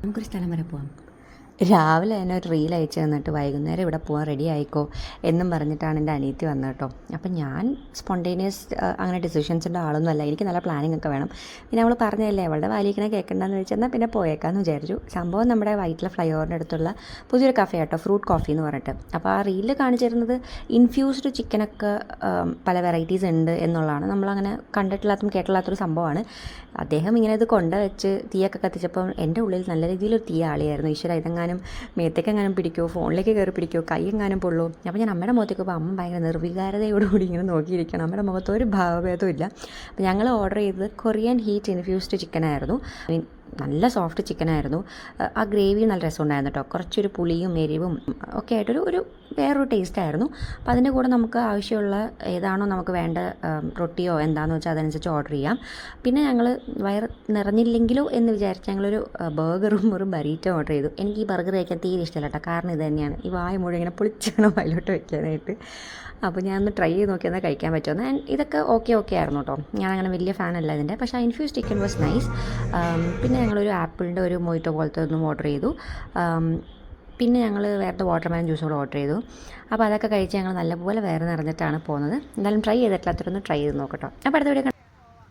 നമുക്കൊരു സ്ഥലം വരെ പോവാം. രാവിലെ തന്നെ ഒരു റീൽ അയച്ചു തന്നിട്ട് വൈകുന്നേരം ഇവിടെ പോകാൻ റെഡി ആയിക്കോ എന്നും പറഞ്ഞിട്ടാണ് എൻ്റെ അനിയത്തി വന്നത് കേട്ടോ. അപ്പം ഞാൻ സ്പോണ്ടേനിയസ് അങ്ങനെ ഡിസിഷൻസിൻ്റെ ആളൊന്നുമല്ല, എനിക്ക് നല്ല പ്ലാനിങ് ഒക്കെ വേണം. പിന്നെ അവൾ പറഞ്ഞതല്ലേ അവളുടെ വാലിക്കണ കേൾക്കണ്ടെന്ന് വെച്ചെന്നാൽ പിന്നെ പോയേക്കാന്ന് വിചാരിച്ചു. സംഭവം നമ്മുടെ വൈറ്റില ഫ്ലൈ ഓവറിൻ്റെ അടുത്തുള്ള പുതിയൊരു കഫേ കേട്ടോ, ഫ്രൂട്ട് കോഫി എന്ന് പറഞ്ഞിട്ട്. അപ്പോൾ ആ റീലിൽ കാണിച്ചിരുന്നത് ഇൻഫ്യൂസ്ഡ് ചിക്കനൊക്കെ പല വെറൈറ്റീസ് ഉണ്ട് എന്നുള്ളതാണ്. നമ്മളങ്ങനെ കണ്ടിട്ടില്ലാത്തതും കേട്ടില്ലാത്തൊരു സംഭവമാണ്. അദ്ദേഹം ഇങ്ങനെ ഇത് കൊണ്ടുവച്ച് തീയൊക്കെ കത്തിച്ചപ്പം എൻ്റെ ഉള്ളിൽ നല്ല രീതിയിലൊരു തീ ആളിയായിരുന്നു. ഈശ്വര, ഇതെങ്ങാനും മേത്തേക്കെങ്ങാനും പിടിക്കുമോ, ഫോണിലേക്ക് കയറി പിടിക്കുമോ, കൈ എങ്ങാനും പൊള്ളൂ. അപ്പോൾ ഞാൻ അമ്മയുടെ മുഖത്തേക്ക് പോകുമ്പോൾ അമ്മ ഭയങ്കര നിർവികാരതയോടുകൂടി ഇങ്ങനെ നോക്കിയിരിക്കണം. അമ്മയുടെ മുഖത്ത് ഒരു ഭാവഭേദവും ഇല്ല. അപ്പോൾ ഞങ്ങൾ ഓർഡർ ചെയ്തത് കൊറിയൻ ഹീറ്റ് ഇൻഫ്യൂസ്ഡ് ചിക്കനായിരുന്നു. നല്ല സോഫ്റ്റ് ചിക്കനായിരുന്നു. ആ ഗ്രേവി നല്ല രസമുണ്ടായിരുന്നു കേട്ടോ. കുറച്ചൊരു പുളിയും എരിവും ഒക്കെ ആയിട്ടൊരു വേറൊരു ടേസ്റ്റായിരുന്നു. അപ്പോൾ അതിൻ്റെ കൂടെ നമുക്ക് ആവശ്യമുള്ള ഏതാണോ നമുക്ക് വേണ്ട റൊട്ടിയോ എന്താണെന്ന് വെച്ചാൽ അതനുസരിച്ച് ഓർഡർ ചെയ്യാം. പിന്നെ ഞങ്ങൾ വയറ് നിറഞ്ഞില്ലെങ്കിലോ എന്ന് വിചാരിച്ച് ഞങ്ങളൊരു ബർഗറും ഒരു ബറീറ്റോ ഓർഡർ ചെയ്തു. എനിക്ക് ഈ ബർഗർ കഴിക്കാൻ തീരെ ഇഷ്ടമല്ല കേട്ടോ. കാരണം ഇത് തന്നെയാണ്, ഈ വായ മുഴുവൻ ഇങ്ങനെ പൊളിച്ചണം വയലോട്ട് വയ്ക്കാനായിട്ട്. അപ്പോൾ ഞാനൊന്ന് ട്രൈ ചെയ്ത് നോക്കിയാൽ കഴിക്കാൻ പറ്റുമെന്ന്. ആൻഡ് ഇതൊക്കെ ഓക്കെ ആയിരുന്നു കേട്ടോ. ഞാനങ്ങനെ വലിയ ഫാനല്ല ഇതിൻ്റെ. പക്ഷേ ആ ഇൻഫ്യൂസ് ചിക്കൻ വാസ് നൈസ്. പിന്നെ ഞങ്ങളൊരു ആപ്പിളിൻ്റെ ഒരു മൊയ്റ്റോ പോലത്തെ ഒന്നും ഓർഡർ ചെയ്തു. പിന്നെ ഞങ്ങൾ വേറെ വാട്ടർമെലൺ ജ്യൂസും കൂടെ ഓർഡർ ചെയ്തു. അപ്പോൾ അതൊക്കെ കഴിച്ച് ഞങ്ങൾ നല്ലപോലെ വേറെ നിറഞ്ഞിട്ടാണ് പോകുന്നത്. എന്തായാലും ട്രൈ ചെയ്തിട്ടില്ലാത്തൊന്ന് ട്രൈ ചെയ്ത് നോക്കട്ടോ. അപ്പോൾ അടുത്ത വീഡിയോ